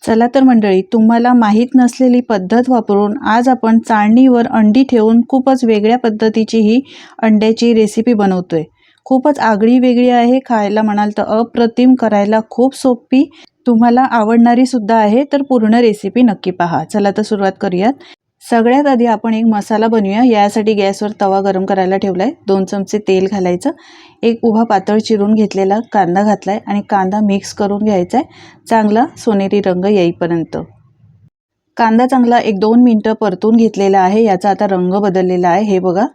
चला तर मंडळी, तुम्हाला माहीत नसलेली पद्धत वापरून आज आपण चाळणीवर अंडी ठेवून खूपच वेगळ्या पद्धतीची ही अंड्याची रेसिपी बनवतोय। खूपच आगळी वेगळी आहे, खायला म्हणाल तर अप्रतिम, करायला खूप सोपी, तुम्हाला आवडणारी सुद्धा आहे। तर पूर्ण रेसिपी नक्की पहा। चला तर सुरुवात करूयात। सगळ्यात आधी आपण एक मसाला बनवूया। यासाठी गॅसवर तवा गरम करायला ठेवलाय। 2 चमचे तेल घालायचं, एक उभा पातळ चिरून घेतलेला कांदा घातलाय आणि कांदा मिक्स करून घ्यायचा आहे चांगला सोनेरी रंग येईपर्यंत। कांदा चांगला 1-2 मिनिटं परतून घेतलेला आहे। याचा आता रंग बदललेला आहे, हे बघा।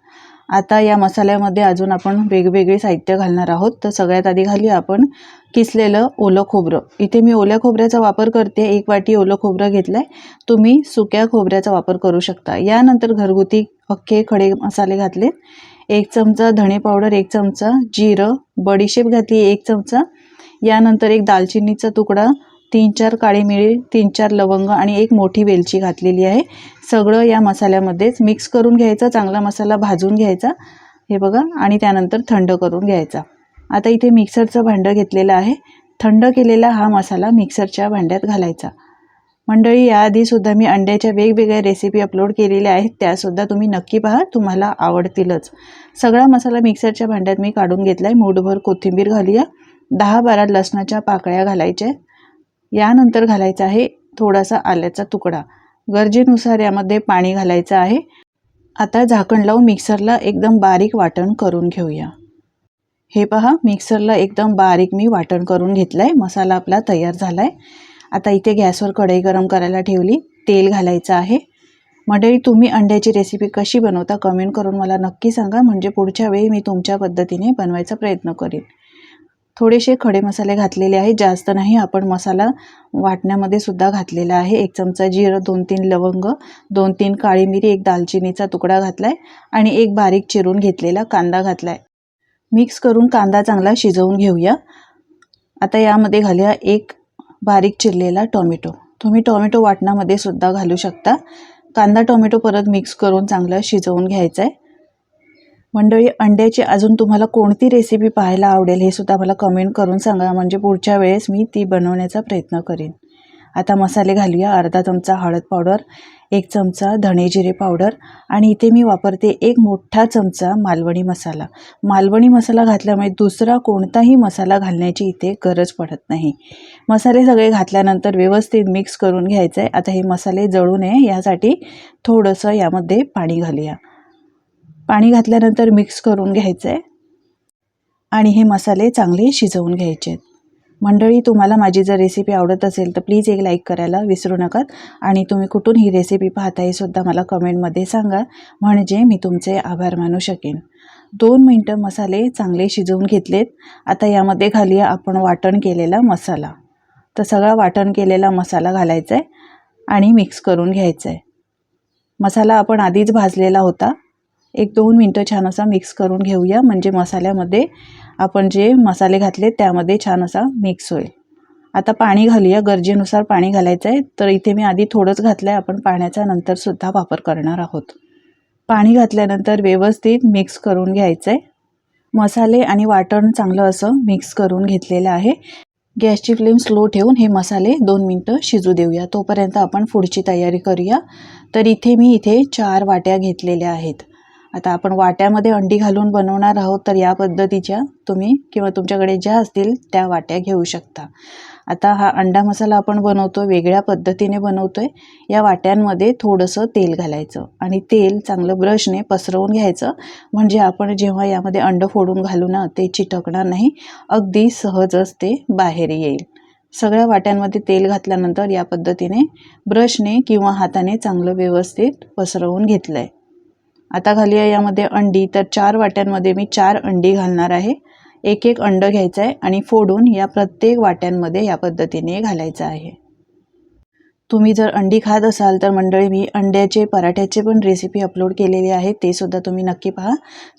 आता या मसाल्यामध्ये अजून आपण वेगवेगळे साहित्य घालणार आहोत। तर सगळ्यात आधी घालूया आपण किसलेलं ओलं खोबरं। इथे मी ओल्या खोबऱ्याचा वापर करते, 1 वाटी ओलं खोबरं घेतलंय। तुम्ही सुक्या खोबऱ्याचा वापर करू शकता। यानंतर घरगुती अख्खे खडे मसाले घातले, 1 चमचा धणे पावडर, 1 चमचा जिरं, बडीशेप घातली 1 चमचा। यानंतर एक दालचिनीचा तुकडा, 3-4 काळी मिरी, 3-4 लवंग आणि 1 मोठी वेलची घातलेली आहे। सगळं या मसाल्यामध्येच मिक्स करून घ्यायचं, चांगला मसाला भाजून घ्यायचा, हे बघा, आणि त्यानंतर थंड करून घ्यायचा। आता इथे मिक्सरचं भांडं घेतलेलं आहे। थंड केलेला हा मसाला मिक्सरच्या भांड्यात घालायचा। मंडळी, याआधी सुद्धा मी अंड्याच्या वेगवेगळ्या रेसिपी अपलोड केलेल्या आहेत, त्यासुद्धा तुम्ही नक्की पहा, तुम्हाला आवडतीलच। सगळा मसाला मिक्सरच्या भांड्यात मी काढून घेतलाय। मूठभर कोथिंबीर घालूया, 10-12 लसणाच्या पाकळ्या घालायच्या। यानंतर घालायचा आहे थोडासा आल्याचा तुकडा, गरजेनुसार यामध्ये पाणी घालायचं आहे। आता झाकण लावून मिक्सरला एकदम बारीक वाटण करून घेऊया। हे पहा, मिक्सरला एकदम बारीक मी वाटण करून घेतलंय। मसाला आपला तयार झालाय। आता इथे गॅसवर कढई गरम करायला ठेवली, तेल घालायचं आहे। मंडळी, तुम्ही अंड्याची रेसिपी कशी बनवता कमेंट करून मला नक्की सांगा, म्हणजे पुढच्या वेळी मी तुमच्या पद्धतीने बनवायचा प्रयत्न करेन। थोडेसे खडे मसाले घातलेले आहे, जास्त नाही। आपण मसाला वाटण्यामध्ये सुद्धा घातलेला आहे। 1 चमचा जिरं, 2-3 लवंग, 2-3 काळी मिरी, 1 दालचिनीचा तुकडा घातलाय आणि 1 बारीक चिरून घेतलेला कांदा घातलाय। मिक्स करून कांदा चांगला शिजवून घेऊया। आता यामध्ये घालूया 1 बारीक चिरलेला टोमॅटो। तुम्ही टोमॅटो वाटणामध्ये सुद्धा घालू शकता। कांदा टोमॅटो परत मिक्स करून चांगलं शिजवून घ्यायचं आहे। मंडळी, अंड्याची अजून तुम्हाला कोणती रेसिपी पाहायला आवडेल हे सुद्धा मला कमेंट करून सांगा, म्हणजे पुढच्या वेळेस मी ती बनवण्याचा प्रयत्न करेन। आता मसाले घालूया, अर्धा चमचा हळद पावडर, 1 चमचा धणे जिरे पावडर आणि इथे मी वापरते 1 मोठा चमचा मालवणी मसाला। मालवणी मसाला घातल्यामुळे दुसरा कोणताही मसाला घालण्याची इथे गरज पडत नाही। मसाले सगळे घातल्यानंतर व्यवस्थित मिक्स करून घ्यायचं आहे। आता हे मसाले जळू नये यासाठी थोडंसं यामध्ये पाणी घालूया। पाणी घातल्यानंतर मिक्स करून घ्यायचं आहे आणि हे मसाले चांगले शिजवून घ्यायचे आहेत। मंडळी, तुम्हाला माझी जर रेसिपी आवडत असेल तर प्लीज एक लाईक करायला विसरू नका आणि तुम्ही कुठून ही रेसिपी पाहता हे सुद्धा मला कमेंटमध्ये सांगा, म्हणजे मी तुमचे आभार मानू शकेन। 2 मिनिटं मसाले चांगले शिजवून घेतलेत। आता यामध्ये घालूया आपण वाटण केलेला मसाला। तर सगळा वाटण केलेला मसाला घालायचा आहे आणि मिक्स करून घ्यायचा आहे। मसाला आपण आधीच भाजलेला होता। 1-2 मिनिटं छान असा मिक्स करून घेऊया, म्हणजे मसाल्यामध्ये आपण जे मसाले घातले त्यामध्ये छान असा मिक्स होईल। आता पाणी घालूया, गरजेनुसार पाणी घालायचं आहे। तर इथे मी आधी थोडंच घातलं आहे, आपण पाण्याचा नंतर सुद्धा वापर करणार आहोत। पाणी घातल्यानंतर व्यवस्थित मिक्स करून घ्यायचं आहे। मसाले आणि वाटण चांगलं असं मिक्स करून घेतलेलं आहे। गॅसची फ्लेम स्लो ठेवून हे मसाले 2 मिनिटं शिजू देऊया, तोपर्यंत आपण पुढची तयारी करूया। तर इथे मी 4 वाट्या घेतलेल्या आहेत। आता आपण वाट्यामध्ये अंडी घालून बनवणार आहोत, तर या पद्धतीच्या तुम्ही किंवा तुमच्याकडे ज्या असतील त्या वाट्या घेऊ शकता। आता हा अंडा मसाला आपण बनवतो, वेगळ्या पद्धतीने बनवतोय। या वाट्यांमध्ये थोडंसं तेल घालायचं आणि तेल चांगलं ब्रशने पसरवून घ्यायचं, म्हणजे आपण जेव्हा यामध्ये अंड फोडून घालू ना, ते चिटकणार नाही, अगदी सहजच ते बाहेर येईल। सगळ्या वाट्यांमध्ये तेल घातल्यानंतर या पद्धतीने ब्रशने किंवा हाताने चांगलं व्यवस्थित पसरवून घेतलंय। आता घालूया यामध्ये अंडी। तर 4 वाट्यांमध्ये मी 4 अंडी घालणार आहे। 1-1 अंड घ्यायचं आहे आणि फोडून या प्रत्येक वाट्यांमध्ये या पद्धतीने घालायचं आहे। तुम्ही जर अंडी खात असाल तर मंडळी, मी अंड्याचे पराठ्याचे पण रेसिपी अपलोड केलेली आहे, ते सुद्धा तुम्ही नक्की पहा,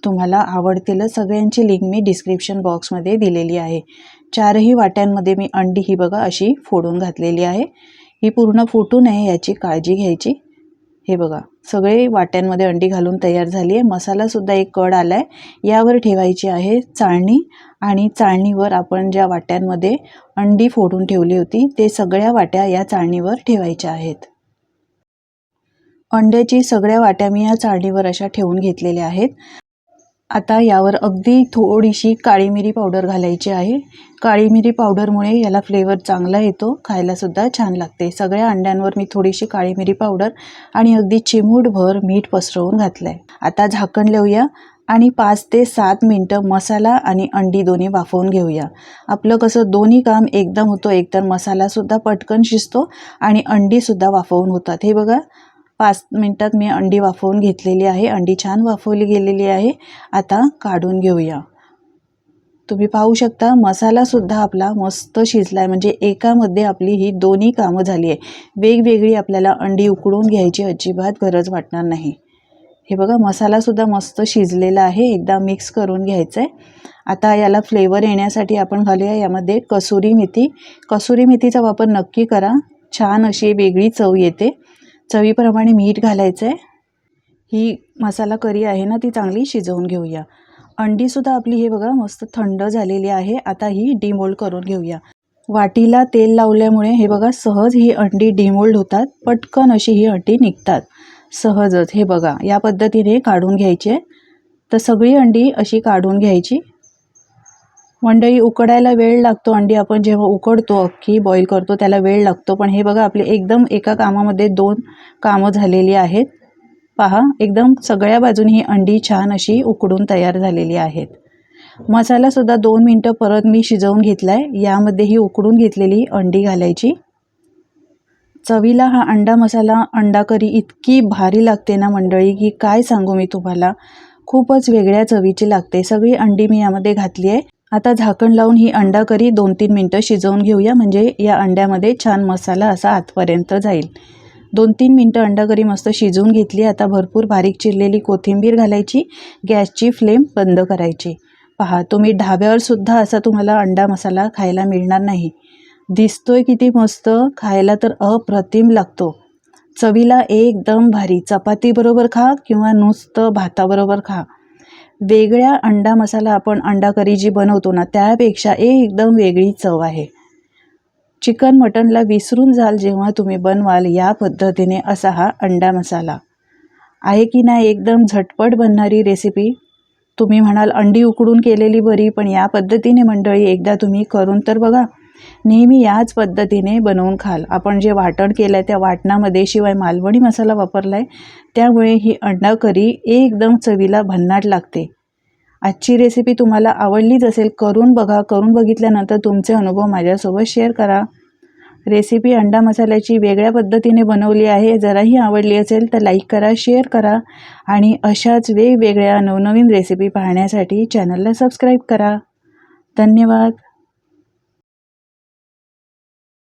तुम्हाला आवडतीलच। सगळ्यांची लिंक मी डिस्क्रिप्शन बॉक्समध्ये दिलेली आहे। 4ही वाट्यांमध्ये मी अंडी ही बघा अशी फोडून घातलेली आहे। ही पूर्ण फुटू नये याची काळजी घ्यायची। हे बघा सगळे वाट्यांमध्ये अंडी घालून तयार झाली आहे। मसालासुद्धा एक कड आला आहे। यावर ठेवायची आहे चाळणी आणि चाळणीवर आपण ज्या वाट्यांमध्ये अंडी फोडून ठेवली होती ते सगळ्या वाट्या या चाळणीवर ठेवायच्या आहेत। अंड्याची सगळ्या वाट्या मी या चाळणीवर अशा ठेवून घेतलेल्या आहेत। आता यावर अगदी थोडीशी काळी मिरी पावडर घालायची आहे। काळी मिरी पावडरमुळे याला फ्लेवर चांगला येतो, खायलासुद्धा छान लागते। सगळ्या अंड्यांवर मी थोडीशी काळी मिरी पावडर आणि अगदी चिमूटभर मीठ पसरवून घातलं आहे। आता झाकण लावूया आणि 5 ते 7 मिनटं मसाला आणि अंडी दोन्ही वाफवून घेऊया। आपलं कसं दोन्ही काम एकदम होतं, एकतर मसालासुद्धा पटकन शिजतो आणि अंडीसुद्धा वाफवून होतात। हे बघा 5 मिनिटात मी अंडी वाफवून घेतलेली आहे। अंडी छान वाफवली गेलेली आहे। आता काढून घेऊया। तुम्ही पाहू शकता मसालासुद्धा आपला मस्त शिजला आहे, म्हणजे एकामध्ये आपली ही दोन्ही कामं झाली आहे। वेगवेगळी आपल्याला अंडी उकडून घ्यायची अजिबात गरज वाटणार नाही। हे बघा मसालासुद्धा मस्त शिजलेला आहे, एकदा मिक्स करून घ्यायचं आहे। आता याला फ्लेवर येण्यासाठी आपण घालूया यामध्ये कसुरी मेथी। कसुरी मेथीचा वापर नक्की करा, छान अशी वेगळी चव येते। चवीप्रमाणे मीठ घालायचं आहे। ही मसाला करी आहे ना ती चांगली शिजवून घेऊया। अंडीसुद्धा आपली हे बघा मस्त थंड झालेली आहे। आता ही डिमोल्ड करून घेऊया। वाटीला तेल लावल्यामुळे हे बघा सहज ही अंडी डिमोल्ड होतात, पटकन अशी ही अंडी निघतात सहजच। हे बघा या पद्धतीने काढून घ्यायची आहे। तर सगळी अंडी अशी काढून घ्यायची। मंडळी उकडायला वेळ लागतो, अंडी आपण जेव्हा उकडतो अख्खी बॉईल करतो त्याला वेळ लागतो, पण हे बघा आपले एकदम एका कामामध्ये 2 कामं झालेली आहेत। पहा एकदम सगळ्या बाजूनी ही अंडी छान अशी उकडून तयार झालेली आहेत। मसालासुद्धा 2 मिनटं परत मी शिजवून घेतला आहे। यामध्ये ही उकडून घेतलेली अंडी घालायची। चवीला हा अंडा मसाला अंडा करी इतकी भारी लागते ना मंडळी की काय सांगू मी तुम्हाला, खूपच वेगळ्या चवीची लागते। सगळी अंडी मी यामध्ये घातली आहे। आता झाकण लावून ही अंडा करी 2-3 मिनटं शिजवून घेऊया, म्हणजे या अंड्यामध्ये छान मसाला असा आतपर्यंत जाईल। 2-3 मिनटं अंडा करी मस्त शिजवून घेतली। आता भरपूर बारीक चिरलेली कोथिंबीर घालायची, गॅसची फ्लेम बंद करायची। पहा तुम्ही ढाब्यावर सुद्धा असा तुम्हाला अंडा मसाला खायला मिळणार नाही। दिसतोय किती मस्त, खायला तर अप्रतिम लागतो। चवीला एकदम भारी, चपातीबरोबर खा किंवा नुसतं भाताबरोबर खा। वेगळ्या अंडा मसाला आपण अंडा करी जी बनवतो ना त्यापेक्षा एकदम वेगळी चव आहे। चिकन मटनला विसरून जाल जेव्हा तुम्ही बनवाल या पद्धतीने असा हा अंडा मसाला आहे की नाही। एकदम झटपट बनणारी रेसिपी। तुम्ही म्हणाल अंडी उकडून केलेली बरी, पण या पद्धतीने मंडळी एकदा तुम्ही करून तर बघा। नेहमी याच पद्धतीने बनवून खाल। आपण जे वाटण केलं आहे त्या वाटणामध्ये शिवाय मालवणी मसाला वापरला आहे, त्यामुळे ही अंडा करी एकदम चवीला भन्नाट लागते। आजची रेसिपी तुम्हाला आवडलीच असेल, करून बघा। करून बघितल्यानंतर तुमचे अनुभव माझ्यासोबत शेअर करा। रेसिपी अंडा मसाल्याची वेगळ्या पद्धतीने बनवली आहे। जराही आवडली असेल तर लाईक करा, शेअर करा आणि अशाच वेगवेगळ्या नवनवीन रेसिपी पाहण्यासाठी चॅनलला सबस्क्राईब करा। धन्यवाद।